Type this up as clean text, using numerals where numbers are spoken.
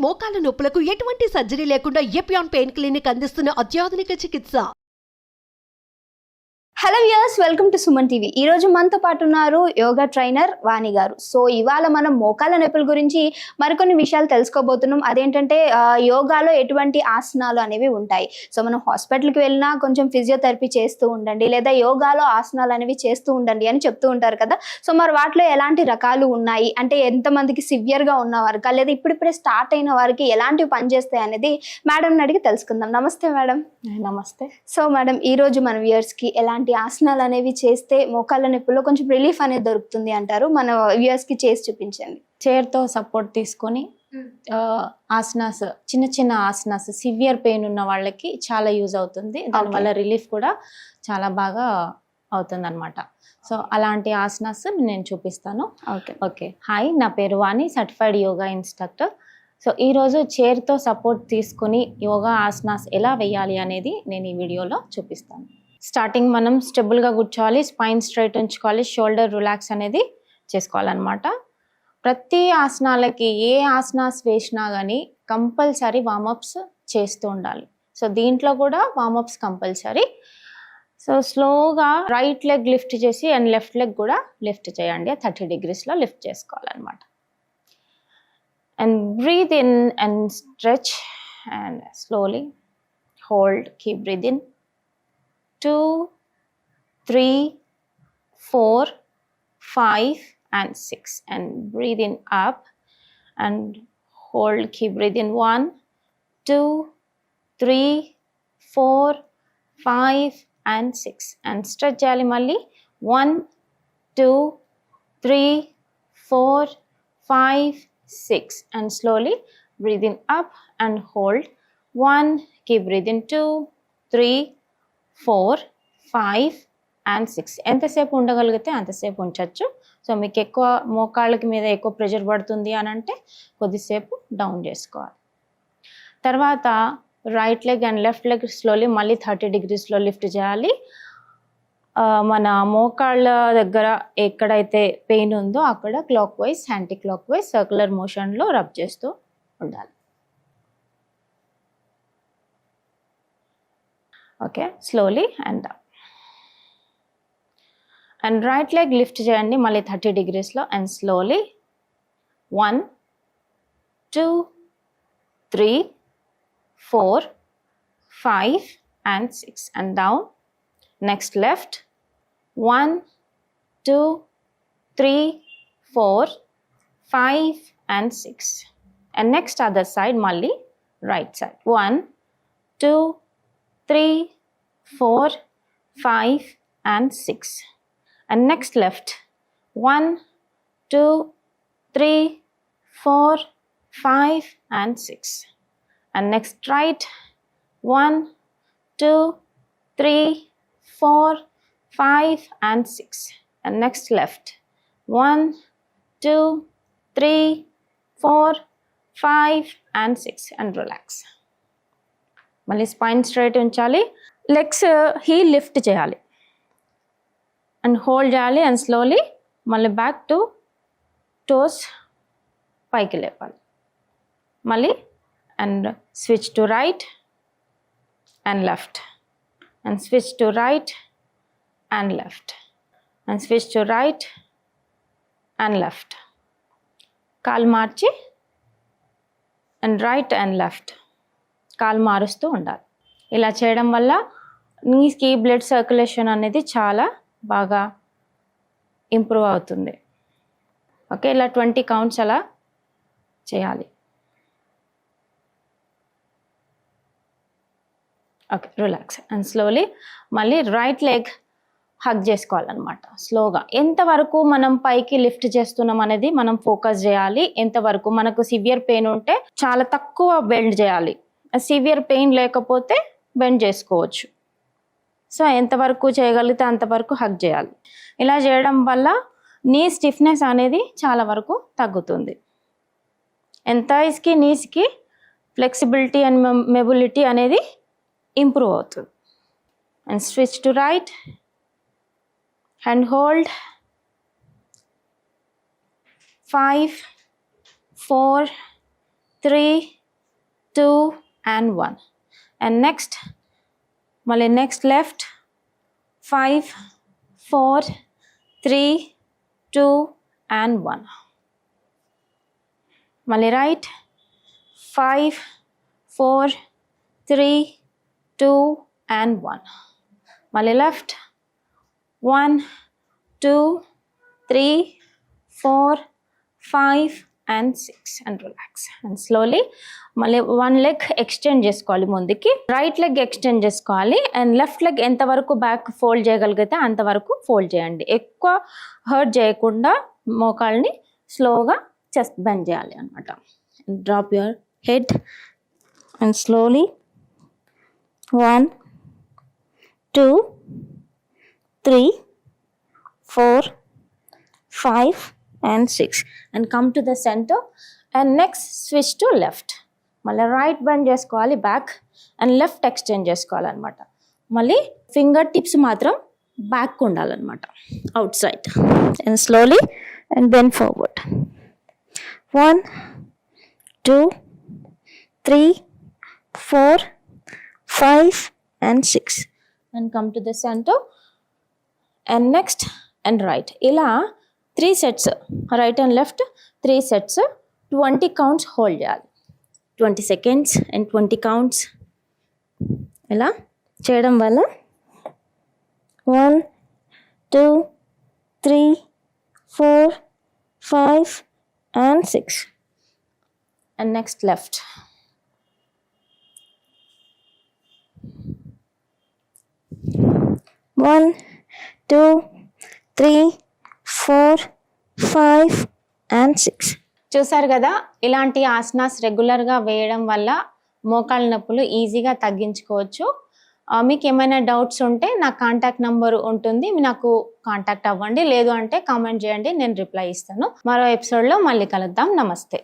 మోకాల నొప్పులకు ఎటువంటి సర్జరీ లేకుండా ఎపియాన్ పెయిన్ క్లినిక్ అందిస్తున్న అత్యాధునిక చికిత్స. Hello viewers, welcome to Suman TV. ఈ రోజు మనతో పాటు ఉన్నారు యోగా ట్రైనర్ వాణి గారు. సో ఇవాళ మనం మోకాల నొప్పుల గురించి మరికొన్ని విషయాలు తెలుసుకోబోతున్నాం. అదేంటంటే యోగాలో ఎటువంటి ఆసనాలు అనేవి ఉంటాయి. సో మనం హాస్పిటల్కి వెళ్ళినా కొంచెం ఫిజియోథెరపీ చేస్తూ ఉండండి, లేదా యోగాలో ఆసనాలు అనేవి చేస్తూ ఉండండి అని చెప్తూ ఉంటారు కదా. సో మరి వాటిలో ఎలాంటి రకాలు ఉన్నాయి, అంటే ఎంతమందికి సివియర్గా ఉన్న వారికి, లేదా ఇప్పుడిప్పుడే స్టార్ట్ అయిన వారికి ఎలాంటివి పనిచేస్తాయి అనేది మేడం అడిగి తెలుసుకుందాం. నమస్తే మేడం. నమస్తే. సో మేడం, ఈ రోజు మన వ్యూయర్స్కి ఎలాంటి ఆసనాలు అనేవి చేస్తే మోకాళ్ళ నొప్పుల్లో కొంచెం రిలీఫ్ అనేది దొరుకుతుంది అంటారు? మన వ్యూయర్స్కి చేసి చూపించండి. చైర్తో సపోర్ట్ తీసుకొని ఆసనాస్, చిన్న చిన్న ఆసనాస్ సివియర్ పెయిన్ ఉన్న వాళ్ళకి చాలా యూజ్ అవుతుంది. దానివల్ల రిలీఫ్ కూడా చాలా బాగా అవుతుంది అనమాట. సో అలాంటి ఆసనాస్ నేను చూపిస్తాను. ఓకే. హాయ్, నా పేరు వాణి, సర్టిఫైడ్ యోగా ఇన్స్ట్రక్టర్. సో ఈరోజు చైర్తో సపోర్ట్ తీసుకుని యోగా ఆసనాస్ ఎలా వేయాలి అనేది నేను ఈ వీడియోలో చూపిస్తాను. స్టార్టింగ్ మనం స్టెబుల్గా కూర్చోవాలి, స్పైన్ స్ట్రైట్ ఉంచుకోవాలి, షోల్డర్ రిలాక్స్ అనేది చేసుకోవాలన్నమాట. ప్రతి ఆసనాలకి ఏ ఆసనాస్ వేసినా కానీ కంపల్సరీ వార్మప్స్ చేస్తూ ఉండాలి. సో దీంట్లో కూడా వార్మప్స్ కంపల్సరీ. సో స్లోగా రైట్ లెగ్ లిఫ్ట్ చేసి అండ్ లెఫ్ట్ లెగ్ కూడా లిఫ్ట్ చేయండి. 30 degreesలో లిఫ్ట్ చేసుకోవాలన్నమాట. And breathe in and stretch and slowly hold, keep breathing. 2, 3, 4, 5 and 6 and breathe in up and hold, keep breathing. 1, 2, 3, 4, 5 and 6 and stretch చేయాలి మళ్ళీ. 1, 2, 3, 4, 5, 6 and slowly breathing up and hold. 1, keep breathing. 2, 3, 4, 5 and 6. ఎంతసేపు ఉండగలిగితే అంతసేపు ఉంచవచ్చు. So మీకు ఎక్కువ మోకాళ్ళకి మీద ఎక్కువ ప్రెషర్ పడుతుంది అని అంటే కొద్దిసేపు డౌన్ చేసుకోవాలి. తర్వాత right leg and left leg slowly మళ్ళీ 30 degreesలో లిఫ్ట్ చేయాలి. మన మోకాళ్ళ దగ్గర ఎక్కడైతే పెయిన్ ఉందో అక్కడ clockwise, anticlockwise, circular మోషన్లో రబ్ చేస్తూ ఉండాలి. Okay, slowly and up. And right leg lift చేయండి మళ్ళీ 30 degreesలో and slowly. 1, 2, 3, 4, 5 and 6 and down. Next left. 1, 2, 3, 4, 5 and 6 and next other side malli right side. 1, 2, 3, 4, 5 and 6 and next left. 1, 2, 3, 4, 5 and 6 and next right. 1, 2, 3, 4, 5 and 6 and next left. 1, 2, 3, 4, 5 and 6 and relax. మళ్ళీ spine straight ఉంచాలి. Legs heal lift చేయాలి and hold చేయాలి and slowly మళ్ళీ back to toes పైకి లేపాలి. మళ్ళీ and switch to right and left and switch to right and left and switch to right and left. కాలు మార్చి and right and left కాలు మారుస్తూ ఉండాలి. ఇలా చేయడం వల్ల నీస్కి బ్లడ్ సర్క్యులేషన్ అనేది చాలా బాగా ఇంప్రూవ్ అవుతుంది. ఓకే, ఇలా 20 counts అలా చేయాలి. ఓకే, రిలాక్స్ అండ్ స్లోలీ మళ్ళీ రైట్ లెగ్ హగ్ చేసుకోవాలన్నమాట. స్లోగా ఎంతవరకు మనం పైకి లిఫ్ట్ చేస్తున్నాం అనేది మనం ఫోకస్ చేయాలి. ఎంతవరకు మనకు సివియర్ పెయిన్ ఉంటే చాలా తక్కువ బెండ్ చేయాలి, సివియర్ పెయిన్ లేకపోతే బెండ్ చేసుకోవచ్చు. సో ఎంతవరకు చేయగలిగితే అంతవరకు హగ్ చేయాలి. ఇలా చేయడం వల్ల నీ స్టిఫ్నెస్ అనేది చాలా వరకు తగ్గుతుంది. థైస్కి నీస్కి ఫ్లెక్సిబిలిటీ అండ్ మొబిలిటీ అనేది ఇంప్రూవ్ అవుతుంది. And switch to right and hold 5, 4, 3, 2 and 1. And next, మళ్ళీ నెక్స్ట్ లెఫ్ట్ 5, 4, 3, 2 and 1. మళ్ళీ రైట్ 5, 4, 3, 2 and 1. మళ్ళీ left 1, 2, 3, 4, 5 and 6 and relax. And slowly మళ్ళీ వన్ లెగ్ ఎక్స్టెండ్ చేసుకోవాలి ముందుకి, రైట్ లెగ్ ఎక్స్టెండ్ చేసుకోవాలి అండ్ లెఫ్ట్ లెగ్ ఎంతవరకు బ్యాక్ ఫోల్డ్ చేయగలిగితే అంతవరకు ఫోల్డ్ చేయండి. ఎక్కువ హర్ట్ చేయకుండా మోకాల్ని స్లోగా చెస్ట్ బెండ్ చేయాలి అనమాట. Drop your head and slowly 1, 2, 3, 4, 5 and 6 and come to the center and next switch to left. మళ్ళీ రైట్ బెండ్ చేసుకోవాలి బ్యాక్ అండ్ లెఫ్ట్ ఎక్స్టెండ్ చేసుకోవాలన్నమాట. మళ్ళీ ఫింగర్ టిప్స్ మాత్రం బ్యాక్ ఉండాలన్నమాట, out side. And slowly and bend forward 1, 2, 3, 4, 5 and 6 and come to the center and next and right. ఇలా 3 sets, right and left 3 sets 20 counts hold చేయాలి. 20 seconds and 20 counts. ఇలా చేయడం వల్ల 1, 2, 3, 4, 5 and 6 and next left. 1, 2, 3, 4, 5 and 6. చూసారు కదా, ఇలాంటి ఆసనాస్ రెగ్యులర్గా వేయడం వల్ల మోకాళ్ళ నొప్పులు ఈజీగా తగ్గించుకోవచ్చు. మీకు ఏమైనా డౌట్స్ ఉంటే నా కాంటాక్ట్ నంబర్ ఉంటుంది, నాకు కాంటాక్ట్ అవ్వండి. లేదు అంటే కామెంట్ చేయండి, నేను రిప్లై ఇస్తాను. మరో ఎపిసోడ్లో మళ్ళీ కలుద్దాం. నమస్తే.